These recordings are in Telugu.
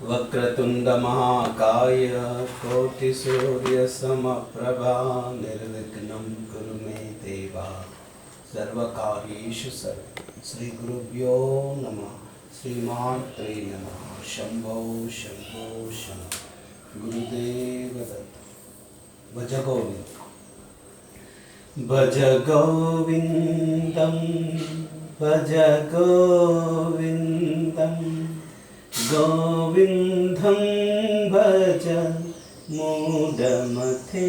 वक्रतुंड महाकाय कोटिसूर्य समप्रभा निर्विघ्नं कुरु मे देवा सर्वकार्येषु सर्वदा। श्री गुरुभ्यो नमः। श्रीमात्रे नमः। शंभो शंभो शंभो। गुरुदेव दत्त। भज गोविंद भज गोविंदं भज गोविंदं गोविंदं भज मूढमते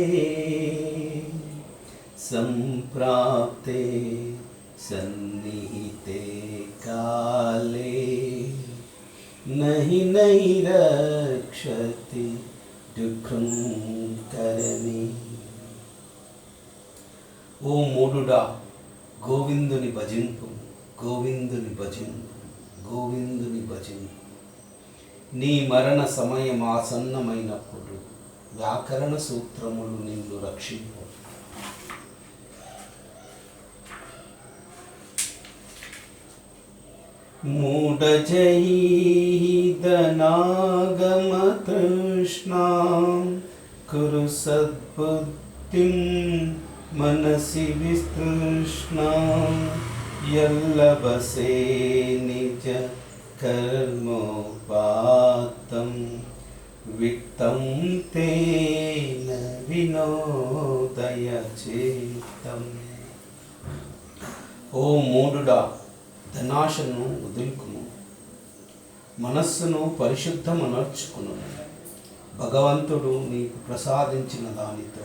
संप्राप्ते सन्निहिते काले नहीं नहीं रक्षति दुःखं करणे। ఓ మూఢుడా, గోవిందుని భజింపు, గోవిందుని భజింపు, గోవిందుని భజింపు. నీ మరణ సమయం ఆసన్నమైనప్పుడు వ్యాకరణ సూత్రములు నిన్ను రక్షింపు. మూఢజైదనాగమ తృష్ణాం కురు సద్బుద్ధిం मनसि विस्तृष्णा यल्लभसे निज कर्मोपातं वित्तं तेन विनोदय चित्तं। ఓ మూఢుడా, ధనాశను వదులుకును, మనస్సును పరిశుద్ధమనర్చుకును. భగవంతుడు నీకు ప్రసాదించిన దానితో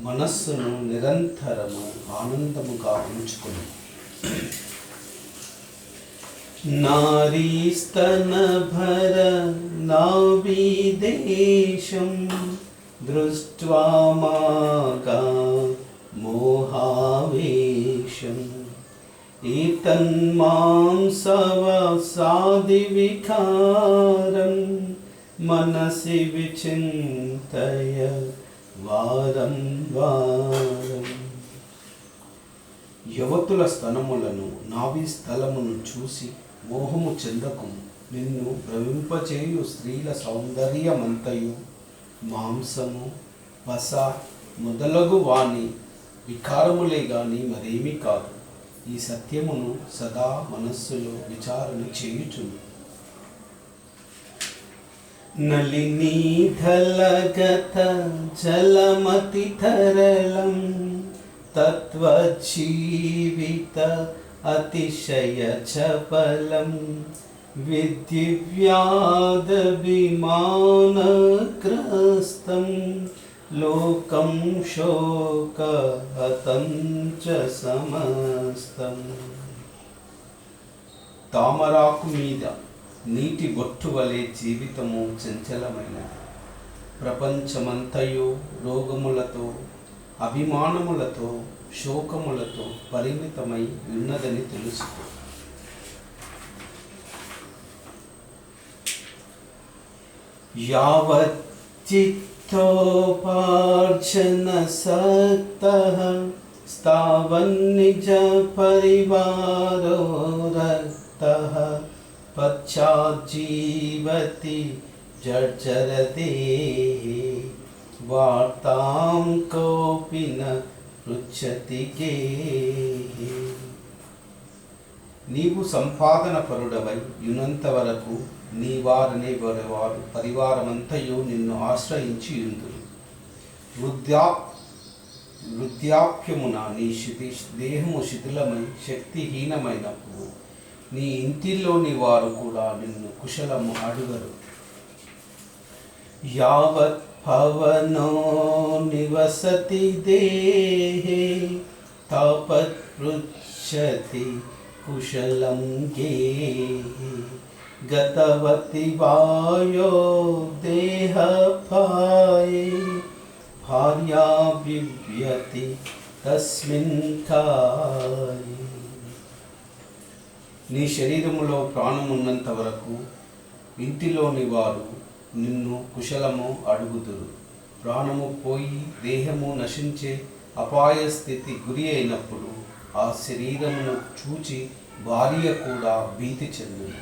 మనస్సును నిరంతరము ఆనందముగా ఉంచుకుని. నారీస్తనభర నాభిదేశం దృష్ట్వా మాగా మోహావేశం ఏతన్మాంసవసాది వికారం మనసి విచింతయ వారం వారం. యువతుల స్తనములను నాభి స్థలమును చూసి మోహము చెందకు. నిన్ను భ్రమింపచేయు స్త్రీల సౌందర్యమంతయు మాంసము వస మొదలగు వాణి వికారములే గాని మరేమీ కాదు. ఈ సత్యమును సదా మనస్సులో విచారణ చేయుచును. నళినీధలగత జలమతి తరళం తత్వజీవిత అతిశయ చపలం విద్యువ్యాద విమానగ్రస్తం లోకం శోకహతం చ సమస్తం. తామరాకు మీద నీటి బొట్టు వలె జీవితము చంచలమైనది. ప్రపంచమంతయు రోగములతో అభిమానములతో శోకములతో పరిమితమై ఉన్నదని తెలుసుకో. యావత్ చిత్తోపార్జన సక్తః స్థావన్నిజ పరివారో రక్తః పశ్చాజ్జీవతి జర్జరతే వార్తాం కోపి న పృచ్ఛతి గేహి. నీవు సంపాదన పరుడవై యునంత వరకు నీ వారనే వారు పరివారమంతయు నిన్ను ఆశ్రయించి యుందురు. వృద్ధాప్యమున నీ దేహము శిథిలమై శక్తిహీనమైనప్పుడు నీ ఇంటిలోని వారు కూడా నిన్ను కుశలము అడుగరు. యావత్ పవనో నివసతి దేహే తాపత్ పృచ్ఛతి కుశలం గేహి గతవతి వాయో దేహపాయే భార్యా బిభ్యతి తస్మిన్ కాయే. నీ శరీరములో ప్రాణమున్నంత వరకు ఇంటిలోని వారు నిన్ను కుశలము అడుగుదురు. ప్రాణము పోయి దేహము నశించే అపాయ స్థితి గురి అయినప్పుడు ఆ శరీరమును చూచి భార్య కూడా భీతి చెందును.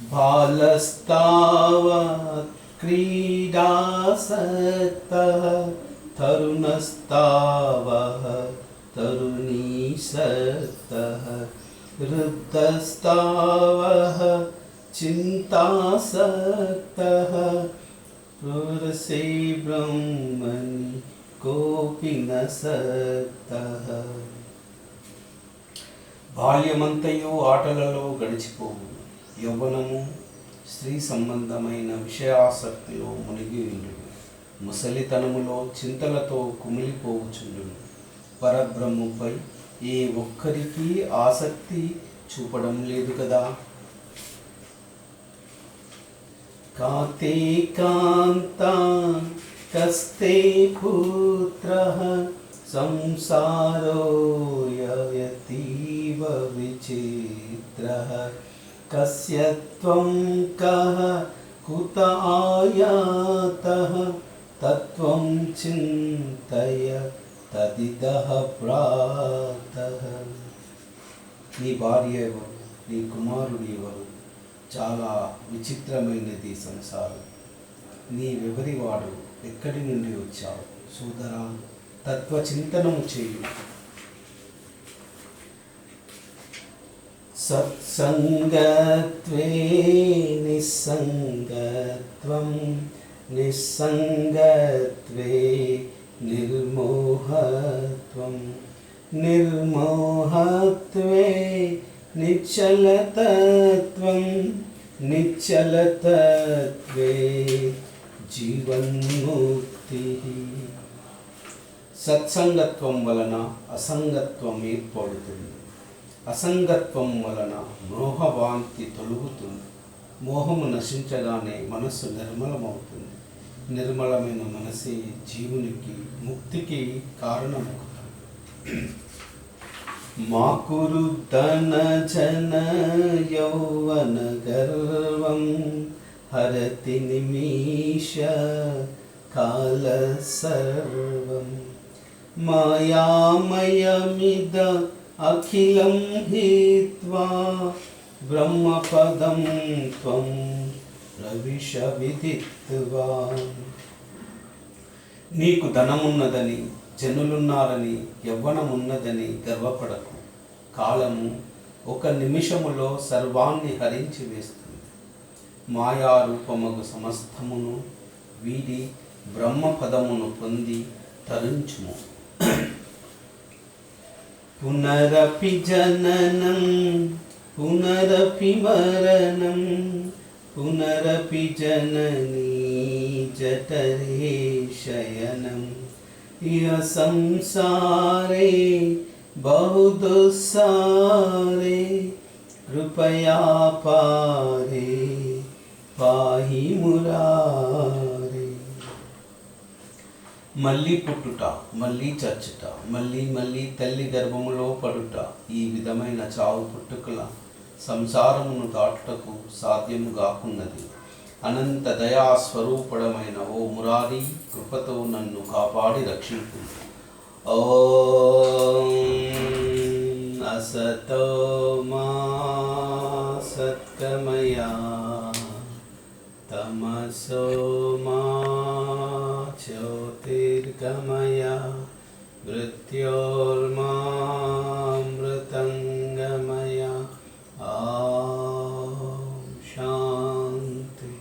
बालस्तावत् क्रीडासक्तः तरुणस्तावः तरुणीसक्तः वृद्धस्तावः चिन्तासक्तः प्रवरसे ब्रह्मणि कोऽपि न सक्तः. బాల్యమంతయు ఆటలలో గడిచిపోవు, యవ్వనము స్త్రీ సంబంధమైన విషయాసక్తిలో మునిగి ఉండును, ముసలితనములో చింతలతో కుమిలిపోవుచుండును. పరబ్రహ్మపై ఏ ఒక్కరికి ఆసక్తి చూపడం లేదు కదా. కాతే కాంతా కస్తే పుత్రః సంసారో యయతీవ విచిత్రః కస్య త్వం కః కుత ఆయాతః తత్వం చింతయ తదిదః ప్రాతః. నీ భార్య ఎవరు, నీ కుమారుడు ఎవరు, చాలా విచిత్రమైనది సంసారం. నీవెవరివాడు, ఎక్కడి నుండి వచ్చావు? సోదరా, తత్వచింతనము చేయు. సత్సంగత్వే నిస్సంగత్వం, నిస్సంగత్వే నిర్మోహత్వం, నిర్మోహత్వే నిశ్చలతత్వం, నిశ్చలతత్వే జీవన్ముక్తి. సత్సంగత్వం వలన అసంగత్వం ఏర్పడుతుంది, అసంగత్వం వలన మోహవాంతి తొలుగుతుంది. మోహము నశించగానే మనస్సు నిర్మలమవుతుంది. నిర్మలమైన మనసే జీవునికి ముక్తికి కారణమవుతుంది. మాకురు ధన జన యౌవన గర్వం హరతి నిమిష కాల సర్వం మాయామయమిద అఖిలం హిత్వా బ్రహ్మపదం త్వం ప్రవిశ విదిత్వా. నీకు ధనమున్నదని, జనులున్నారని, యవ్వనమున్నదని గర్వపడకు. కాలము ఒక నిమిషములో సర్వాన్ని హరించి వేస్తుంది. మాయారూపమగు సమస్తమును వీడి బ్రహ్మపదమును పొంది తరించుము. పునరపి జననం పునరపి మరణం పునరపి జననీ జఠరే శయనం ఇహ సంసారే బహుదుస్సారే కృపయా పారే పాహి మురారే. మళ్ళీ పుట్టుట, మళ్ళీ చచ్చుట, మళ్ళీ మళ్ళీ తల్లి గర్భములో పడుట, ఈ విధమైన చావు పుట్టుకల సంసారమును దాటుటకు సాధ్యము కాకున్నది. అనంత దయాస్వరూపడమైన ఓ మురారి, కృపతో నన్ను కాపాడి రక్షింపు. ఓం అసతో మా సత్కమయా తమసో మా జ్యోతిర్గమయా మృత్యోర్మామృతంగమయా. శాంతి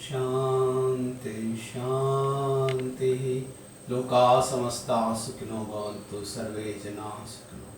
శాంతి శాంతి. లోకా సమస్తా సుఖినో భవంతు, సర్వే జనా సుఖినో